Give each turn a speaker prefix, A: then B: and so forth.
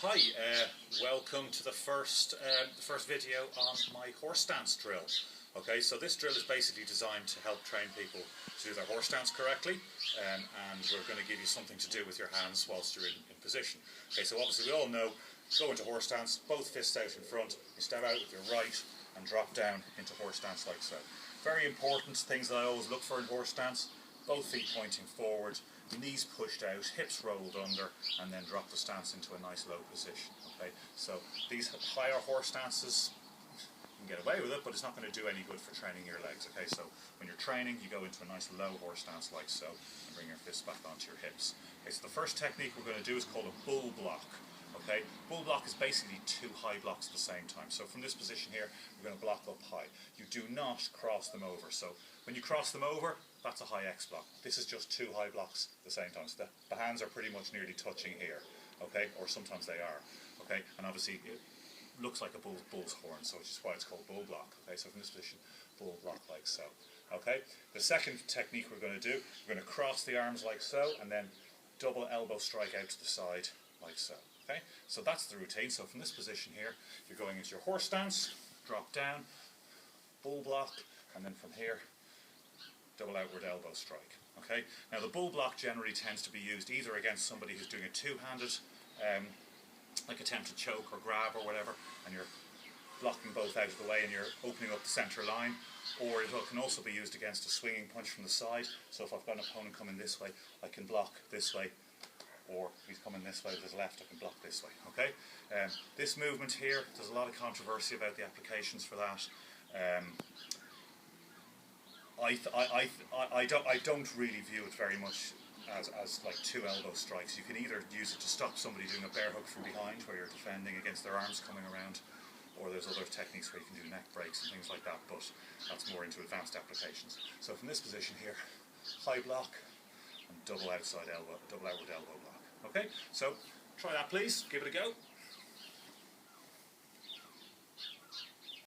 A: Hi, welcome to the first video on my horse stance drill. Okay, so this drill is basically designed to help train people to do their horse stance correctly, and we're going to give you something to do with your hands whilst you're in position. Okay, so obviously we all know, go into horse stance, both fists out in front, you step out with your right and drop down into horse stance like so. Very important things that I always look for in horse stance: both feet pointing forward, knees pushed out, hips rolled under, and then drop the stance into a nice low position. Okay, so these higher horse stances, you can get away with it, but it's not going to do any good for training your legs. Okay, so when you're training, you go into a nice low horse stance like so, and bring your fists back onto your hips. Okay, so the first technique we're going to do is called a bull block. Okay, bull block is basically two high blocks at the same time. So from this position here, we're going to block up high. You do not cross them over. So when you cross them over, that's a high X block. This is just two high blocks at the same time. So the hands are pretty much nearly touching here. Okay, or sometimes they are. Okay, and obviously it looks like a bull's horn, so which is why it's called bull block. Okay, so from this position, bull block like so. Okay, the second technique we're going to do, we're going to cross the arms like so, and then double elbow strike out to the side like so. Okay, so that's the routine. So from this position here, you're going into your horse stance, drop down, bull block, and then from here, double outward elbow strike. Okay, now the bull block generally tends to be used either against somebody who's doing a two-handed, like attempted choke or grab or whatever, and you're blocking both out of the way and you're opening up the centre line, or it can also be used against a swinging punch from the side. So if I've got an opponent coming this way, I can block this way, or if he's coming this way with his left, I can block this way. Okay, this movement here, there's a lot of controversy about the applications for that. I don't really view it very much as like two elbow strikes. You can either use it to stop somebody doing a bear hook from behind, where you're defending against their arms coming around, or there's other techniques where you can do neck breaks and things like that, but that's more into advanced applications. So from this position here, high block and double outward elbow block. Okay, so try that please, give it a go.